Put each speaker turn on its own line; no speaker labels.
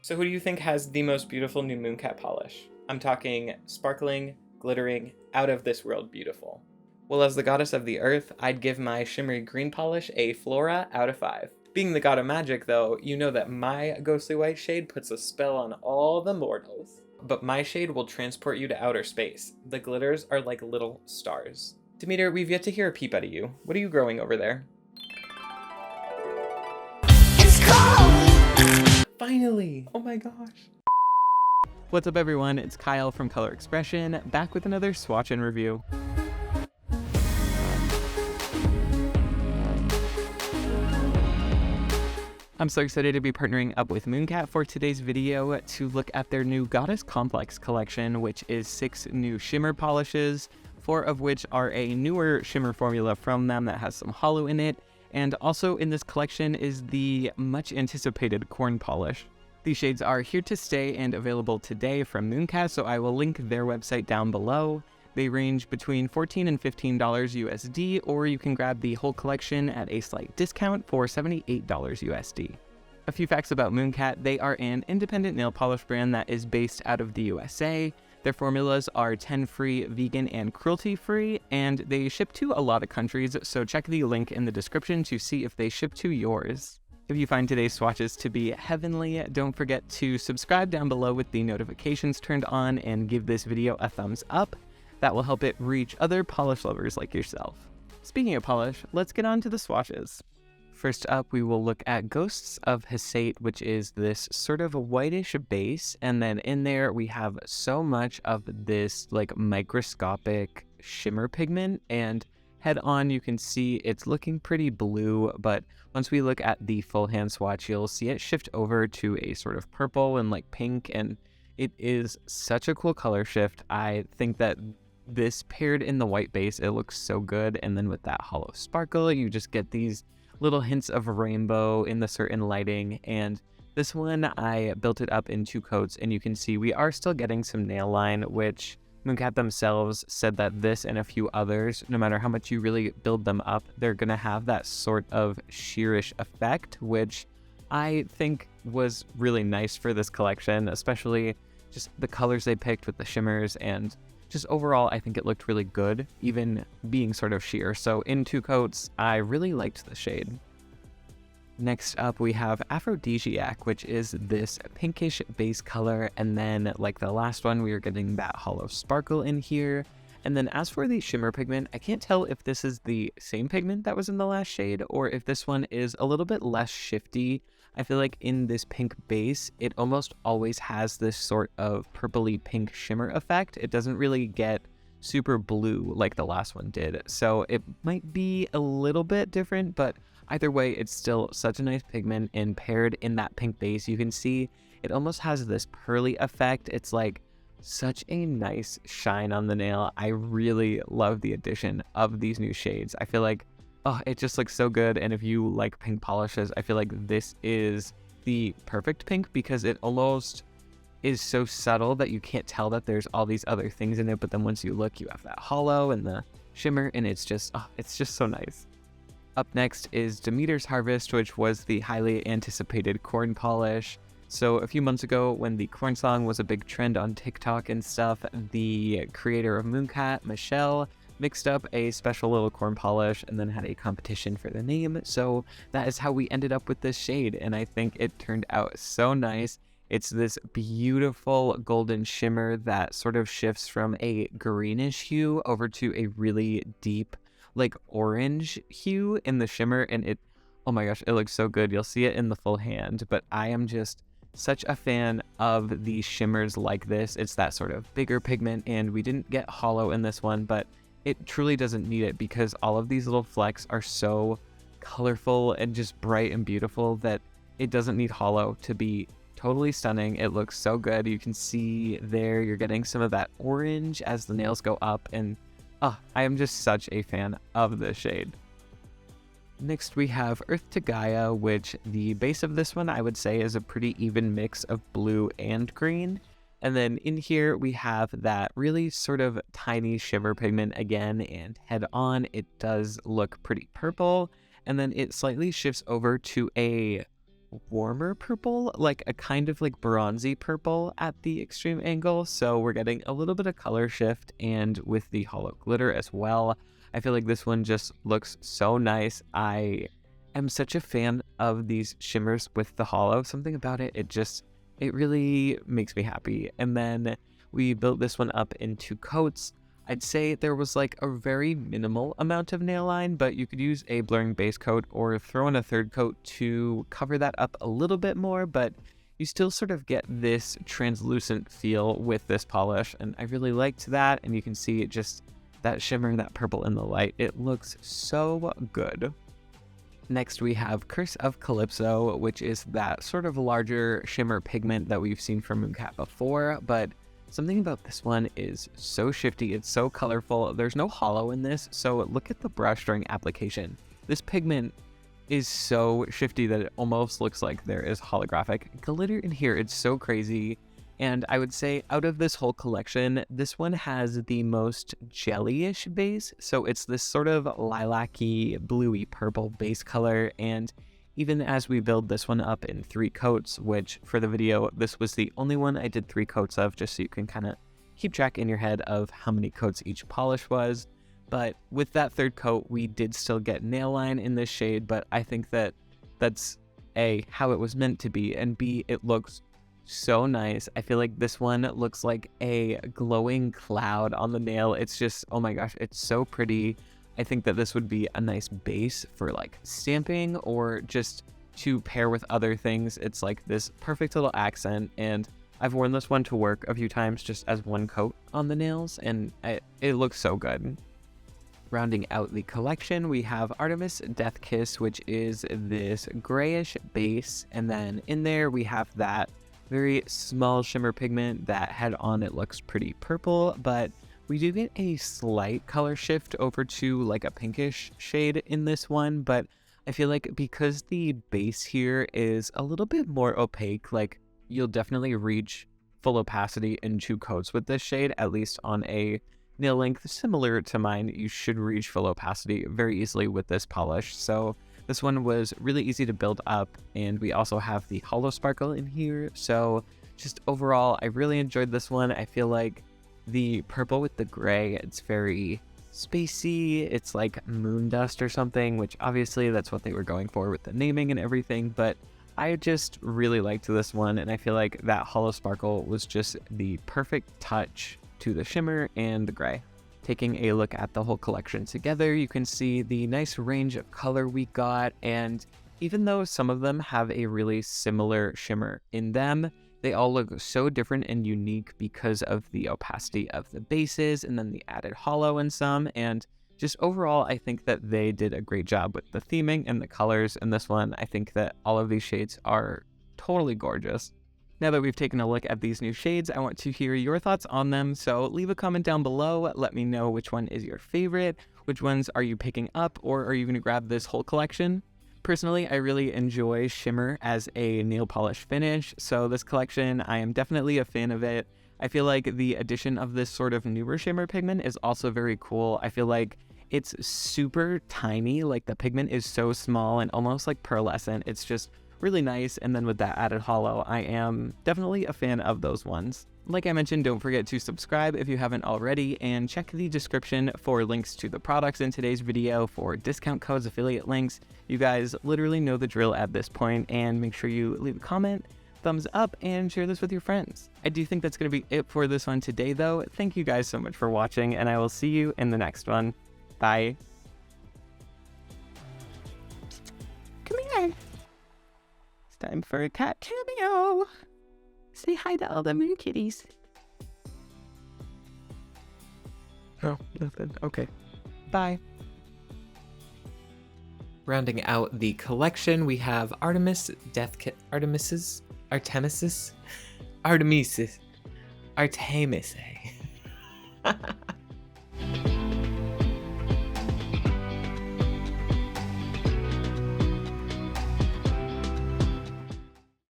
So who do you think has the most beautiful new Mooncat polish? I'm talking sparkling, glittering, out of this world beautiful. Well, as the goddess of the earth, I'd give my shimmery green polish a Flora out of 5. Being the god of magic though, you know that my ghostly white shade puts a spell on all the mortals. But my shade will transport you to outer space. The glitters are like little stars. Demeter, we've yet to hear a peep out of you. What are you growing over there?
It's cold!
Finally! Oh my gosh. What's up everyone, it's Kyle from Color Expression, back with another swatch and review. I'm so excited to be partnering up with Mooncat for today's video to look at their new Goddess Complex collection, which is 6 new shimmer polishes, 4 of which are a newer shimmer formula from them that has some holo in it, and also in this collection is the much anticipated corn polish. These shades are here to stay and available today from Mooncat, so I will link their website down below. They range between $14 and $15 USD, or you can grab the whole collection at a slight discount for $78 USD. A few facts about Mooncat: they are an independent nail polish brand that is based out of the USA. Their formulas are 10-free, vegan, and cruelty-free, and they ship to a lot of countries, so check the link in the description to see if they ship to yours. If you find today's swatches to be heavenly, don't forget to subscribe down below with the notifications turned on and give this video a thumbs up. That will help it reach other polish lovers like yourself. Speaking of polish, let's get on to the swatches. First up, we will look at Ghosts of Hecate, which is this sort of a whitish base, and then in there we have so much of this like microscopic shimmer pigment, and head on you can see it's looking pretty blue, but once we look at the full hand swatch, you'll see it shift over to a sort of purple and like pink, and it is such a cool color shift. I think that this paired in the white base, it looks so good, and then with that holo sparkle, you just get these little hints of rainbow in the certain lighting. And this one, I built it up in 2 coats, and you can see we are still getting some nail line, which Mooncat themselves said that this and a few others, no matter how much you really build them up, they're gonna have that sort of sheerish effect, which I think was really nice for this collection, especially just the colors they picked with the shimmers, and just overall I think it looked really good, even being sort of sheer. So in 2 coats, I really liked the shade. Next up we have Aphrodisiac, which is this pinkish base color, and then like the last one we are getting that holo sparkle in here. And then as for the shimmer pigment, I can't tell if this is the same pigment that was in the last shade or if this one is a little bit less shifty. I feel like in this pink base, it almost always has this sort of purpley pink shimmer effect. It doesn't really get super blue like the last one did. So it might be a little bit different, but either way, it's still such a nice pigment, and paired in that pink base, you can see it almost has this pearly effect. It's like such a nice shine on the nail. I really love the addition of these new shades. I feel like, oh, it just looks so good. And if you like pink polishes, I feel like this is the perfect pink, because it almost is so subtle that you can't tell that there's all these other things in it. But then once you look, you have that holo and the shimmer, and it's just so nice. Up next is Demeter's Harvest, which was the highly anticipated corn polish. So a few months ago, when the corn song was a big trend on TikTok and stuff, the creator of Mooncat, Michelle, mixed up a special little corn polish and then had a competition for the name. So that is how we ended up with this shade, and I think it turned out so nice. It's this beautiful golden shimmer that sort of shifts from a greenish hue over to a really deep like orange hue in the shimmer, and it, oh my gosh, it looks so good. You'll see it in the full hand, but I am just such a fan of these shimmers like this. It's that sort of bigger pigment, and we didn't get holo in this one, but it truly doesn't need it, because all of these little flecks are so colorful and just bright and beautiful that it doesn't need holo to be totally stunning. It looks so good. You can see there you're getting some of that orange as the nails go up, and I am just such a fan of this shade. Next we have Earth Tagaya, which the base of this one I would say is a pretty even mix of blue and green. And then in here we have that really sort of tiny shimmer pigment again, and head on it does look pretty purple, and then it slightly shifts over to a warmer purple, like a kind of like bronzy purple at the extreme angle. So we're getting a little bit of color shift, and with the holo glitter as well. I feel like this one just looks so nice. I am such a fan of these shimmers with the holo. Something about it, it really makes me happy. And then we built this one up in 2 coats. I'd say there was like a very minimal amount of nail line, but you could use a blurring base coat or throw in a 3rd coat to cover that up a little bit more, but you still sort of get this translucent feel with this polish, and I really liked that. And you can see it just, that shimmer, that purple in the light, it looks so good. Next we have Curse of Calypso, which is that sort of larger shimmer pigment that we've seen from Mooncat before, but something about this one is so shifty, it's so colorful. There's no holo in this, so look at the brush during application. This pigment is so shifty that it almost looks like there is holographic glitter in here. It's so crazy. And I would say out of this whole collection, this one has the most jellyish base. So it's this sort of lilac-y, bluey purple base color. And even as we build this one up in 3 coats, which for the video, this was the only one I did 3 coats of, just so you can kind of keep track in your head of how many coats each polish was. But with that 3rd coat, we did still get nail line in this shade, but I think that that's A, how it was meant to be, and B, it looks so nice. I feel like this one looks like a glowing cloud on the nail. It's just, oh my gosh, it's so pretty. I think that this would be a nice base for like stamping or just to pair with other things. It's like this perfect little accent, and I've worn this one to work a few times just as 1 coat on the nails, and it looks so good. Rounding out the collection, we have Artemis Death Kiss, which is this grayish base, and then in there we have that very small shimmer pigment that head on it looks pretty purple, but we do get a slight color shift over to like a pinkish shade in this one. But I feel like because the base here is a little bit more opaque, like you'll definitely reach full opacity in 2 coats with this shade, at least on a nail length similar to mine. You should reach full opacity very easily with this polish. So this one was really easy to build up, and we also have the holo sparkle in here. So just overall, I really enjoyed this one. I feel like the purple with the gray, it's very spacey. It's like moon dust or something, which obviously that's what they were going for with the naming and everything. But I just really liked this one, and I feel like that holo sparkle was just the perfect touch to the shimmer and the gray. Taking a look at the whole collection together, you can see the nice range of color we got, and even though some of them have a really similar shimmer in them, they all look so different and unique because of the opacity of the bases and then the added holo in some. And just overall, I think that they did a great job with the theming and the colors in this one. I think that all of these shades are totally gorgeous. Now that we've taken a look at these new shades, I want to hear your thoughts on them. So leave a comment down below. Let me know which one is your favorite. Which ones are you picking up, or are you going to grab this whole collection? Personally, I really enjoy shimmer as a nail polish finish, so this collection, I am definitely a fan of it. I feel like the addition of this sort of newer shimmer pigment is also very cool. I feel like it's super tiny, like the pigment is so small and almost like pearlescent. It's just really nice, and then with that added holo, I am definitely a fan of those ones. Like I mentioned, don't forget to subscribe if you haven't already, and check the description for links to the products in today's video, for discount codes, affiliate links. You guys literally know the drill at this point, and make sure you leave a comment, thumbs up, and share this with your friends. I do think that's going to be it for this one today, though. Thank you guys so much for watching, and I will see you in the next one. Bye.
Come here.
It's time for a cat cameo. Say hi to all the moon kitties. Oh, nothing. Okay. Bye. Rounding out the collection, we have Artemis Death Kit. Artemis.